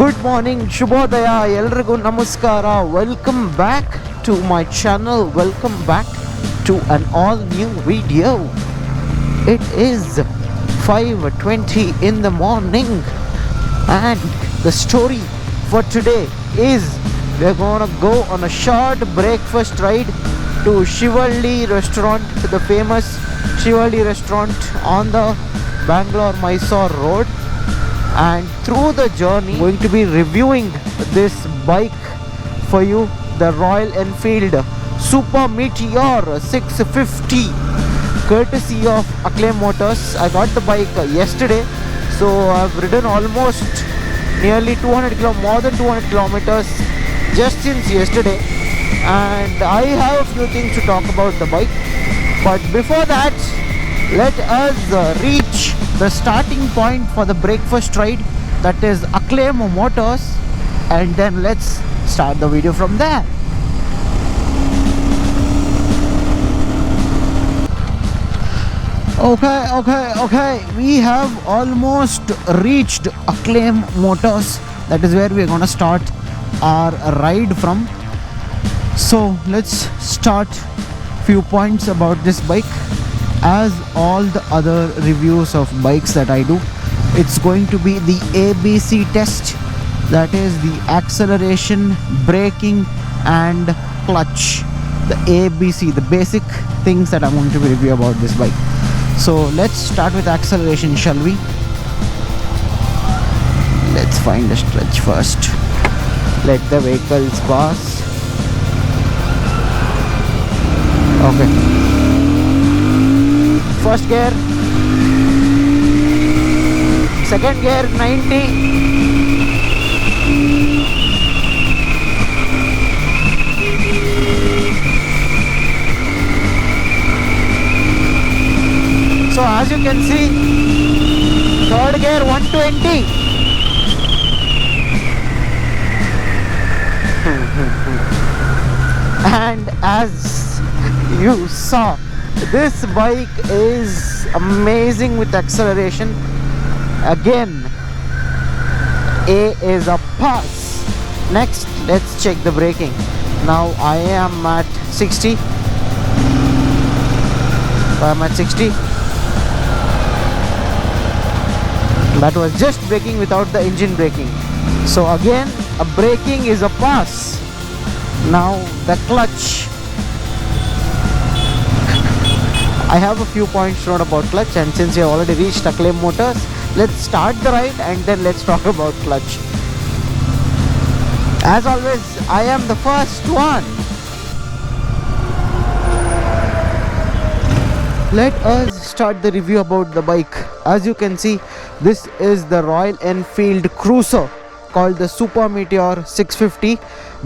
Good morning, Shubhodaya, Elrigu Namaskara. Welcome back to my channel. Welcome back to an all new video. It is 5:20 in the morning, and the story for today is we're gonna go on a short breakfast ride to Shivalli restaurant, the famous Shivalli restaurant on the Bangalore-Mysore road. And through the journey, I'm going to be reviewing this bike for you, the Royal Enfield Super Meteor 650, courtesy of Acclaim Motors. I got the bike yesterday, so I've ridden almost nearly more than 200 kilometers just since yesterday, and I have a few things to talk about the bike. But before that, let us reach the starting point for the breakfast ride, that is Acclaim Motors, and then let's start the video from there. Okay, we have almost reached Acclaim Motors. That is where we are going to start our ride from. So let's start few points about this bike. As all the other reviews of bikes that I do, it's going to be the ABC test, that is the acceleration, braking and clutch. The ABC, the basic things that I'm going to review about this bike. So let's start with acceleration, shall we? Let's find a stretch first. Let the vehicles pass. Okay. First gear, second gear 90, so as you can see, third gear 120. And as you saw, this bike is amazing with acceleration. Again, A is a pass. Next, let's check the braking. Now I am at 60. I'm at 60. That was just braking without the engine braking. So again, a braking is a pass. Now the clutch. I have a few points to note about clutch, and since we have already reached Acclaim Motors, let's start the ride and then let's talk about clutch. As always, I am the first one. Let us start the review about the bike. As you can see, this is the Royal Enfield Cruiser called the Super Meteor 650,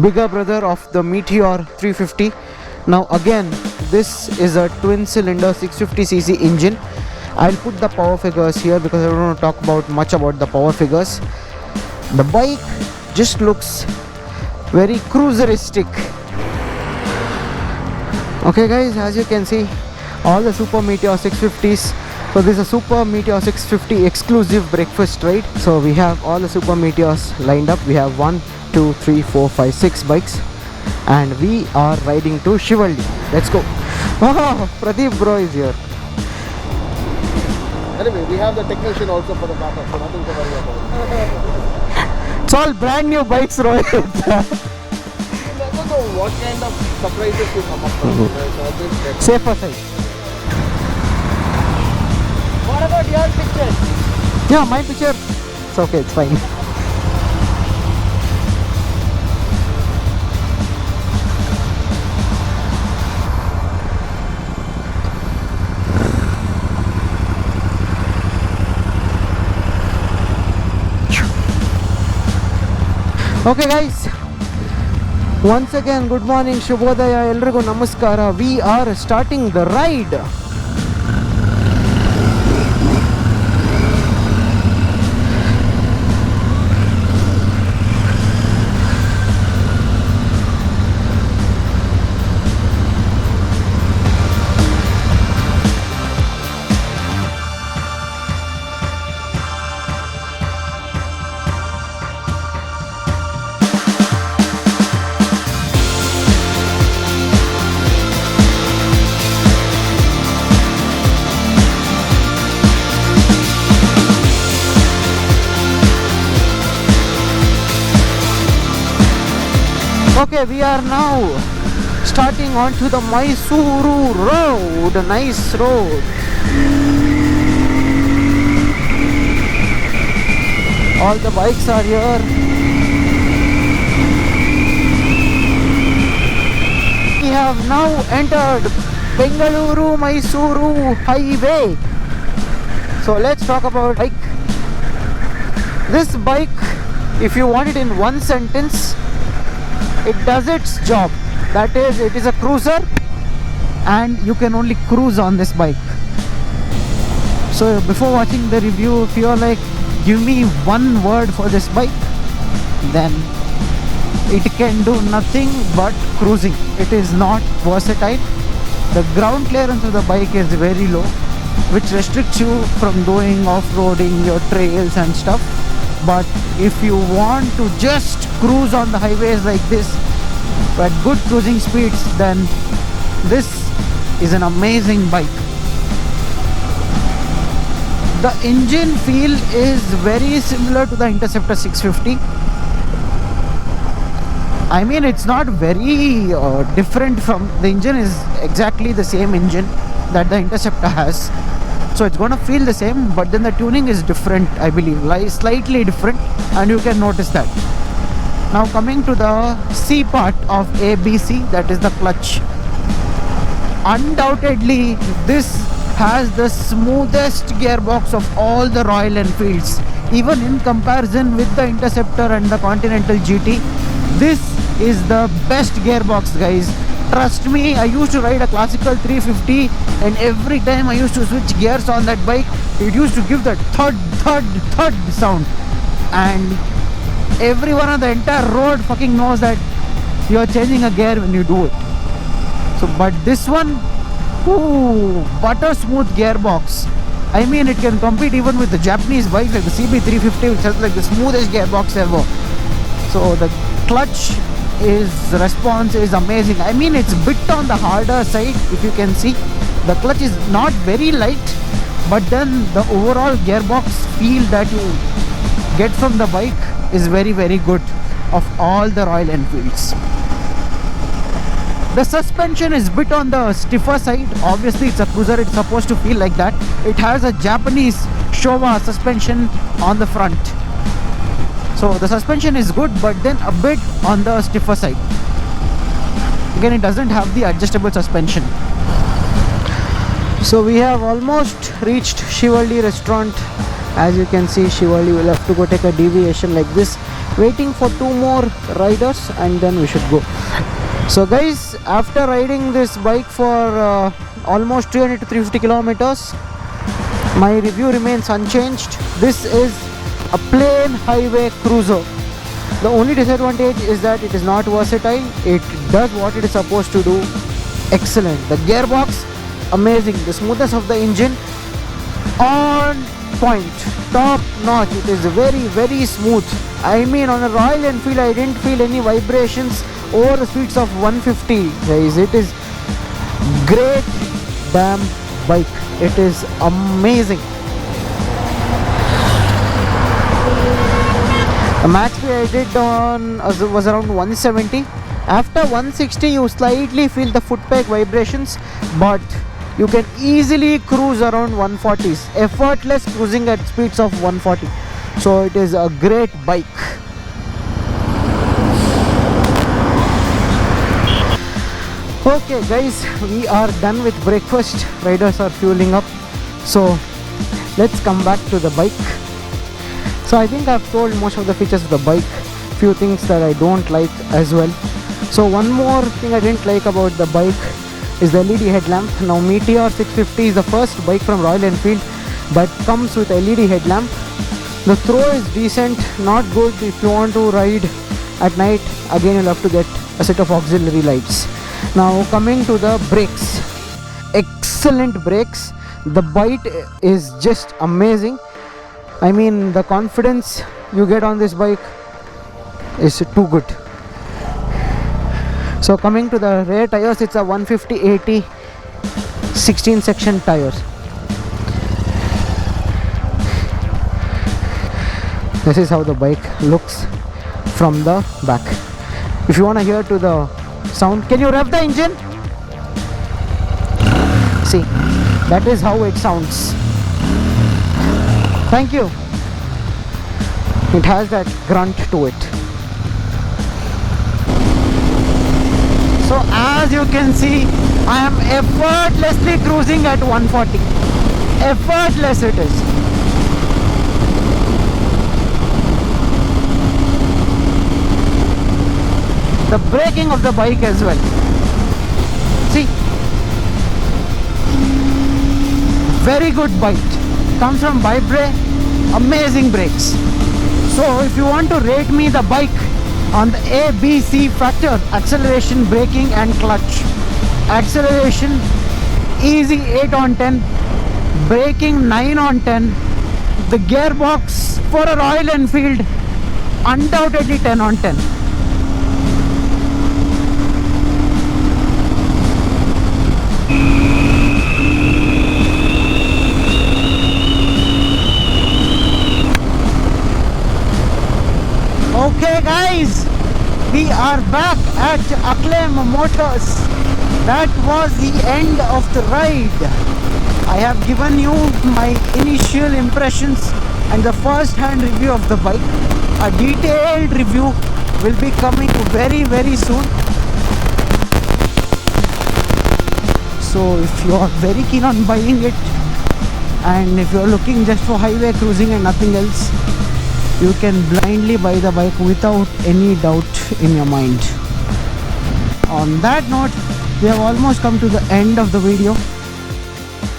bigger brother of the Meteor 350. Now again, this is a twin cylinder 650cc engine. I'll put the power figures here because I don't want to talk about much about the power figures. The bike just looks very cruiseristic. Okay guys, as you can see, all the Super Meteor 650s. So this is a Super Meteor 650 exclusive breakfast ride. So we have all the Super Meteors lined up. We have 1, 2, 3, 4, 5, 6 bikes. And we are riding to Shivalli. Let's go. Oh, Pradeep bro is here. Anyway, we have the technician also for the backup, so nothing to worry about. It's all brand new bikes, Rohit. You never know what kind of surprises you come up with. Safer side. What about your pictures? Yeah, my picture. It's okay, it's fine. Okay guys, once again good morning, Shubhodaya, Elrigu Namaskara. We are starting the ride. Okay, we are now starting onto the Mysuru road. Nice road. All the bikes are here. We have now entered Bengaluru Mysuru highway. So let's talk about bike. This bike, if you want it in one sentence, it does its job. That is, it is a cruiser and you can only cruise on this bike. So before watching the review, if you're like, give me one word for this bike, then it can do nothing but cruising. It is not versatile. The ground clearance of the bike is very low, which restricts you from doing off-roading, your trails and stuff. But if you want to just cruise on the highways like this at good cruising speeds, then this is an amazing bike. The engine feel is very similar to the Interceptor 650. I mean, it's not very different from, the engine is exactly the same engine that the Interceptor has. So it's gonna feel the same, but then the tuning is different, I believe, like slightly different, and you can notice that. Now coming to the C part of ABC, that is the clutch. Undoubtedly, this has the smoothest gearbox of all the Royal Enfields. Even in comparison with the Interceptor and the Continental GT, this is the best gearbox, guys. Trust me, I used to ride a classical 350 and every time I used to switch gears on that bike, it used to give that thud sound. And everyone on the entire road fucking knows that you're changing a gear when you do it. So, but this one, ooh, butter smooth gearbox. I mean, it can compete even with the Japanese bikes like the CB350, which has like the smoothest gearbox ever. So the clutch response is amazing. I mean, it's a bit on the harder side. If you can see, the clutch is not very light, but then the overall gearbox feel that you get from the bike is very good of all the Royal Enfields. The suspension is a bit on the stiffer side. Obviously it's a cruiser, it's supposed to feel like that. It has a Japanese Showa suspension on the front. So the suspension is good, but then a bit on the stiffer side. Again, it doesn't have the adjustable suspension. So we have almost reached Shivali restaurant. As you can see, Shivali will have to go take a deviation like this, waiting for 2 more riders and then we should go. So guys, after riding this bike for almost 300 to 350 kilometers, my review remains unchanged. This is a plain highway cruiser. The only disadvantage is that it is not versatile. It does what it is supposed to do. Excellent. The gearbox, amazing. The smoothness of the engine, on point, top notch. It is very smooth. I mean, on a Royal Enfield, I didn't feel any vibrations over the speeds of 150. Guys, it is great damn bike. It is amazing. The max speed I did on was around 170. After 160, you slightly feel the foot peg vibrations, but you can easily cruise around 140s. Effortless cruising at speeds of 140. So it is a great bike. Okay guys, we are done with breakfast. Riders are fueling up. So let's come back to the bike. So I think I've told most of the features of the bike. Few things that I don't like as well. So one more thing I didn't like about the bike is the LED headlamp. Now Meteor 650 is the first bike from Royal Enfield that comes with LED headlamp. The throw is decent, not good if you want to ride at night. Again, you'll have to get a set of auxiliary lights. Now coming to the brakes, excellent brakes. The bite is just amazing. I mean, the confidence you get on this bike is too good. So coming to the rear tires, it's a 150/80 16 section tires. This is how the bike looks from the back. If you want to hear to the sound, can you rev the engine? See, that is how it sounds. Thank you. It has that grunt to it. So as you can see, I am effortlessly cruising at 140. Effortless it is. The braking of the bike as well. See, very good bite. Comes from Vibre, amazing brakes. So if you want to rate me the bike on the A, B, C factor, acceleration, braking and clutch. Acceleration, easy 8 on 10. Braking 9 on 10. The gearbox for a Royal Enfield, undoubtedly 10 on 10. Okay guys, we are back at Acclaim Motors. That was the end of the ride. I have given you my initial impressions and the first hand review of the bike. A detailed review will be coming very soon. So if you are very keen on buying it, and if you are looking just for highway cruising and nothing else, you can blindly buy the bike without any doubt in your mind. On that note, we have almost come to the end of the video.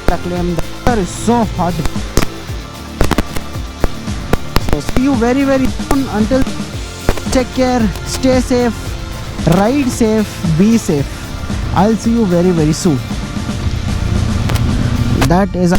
The car is so hot. So see you very soon. Until, take care, stay safe, ride safe, be safe. I'll see you very soon. That is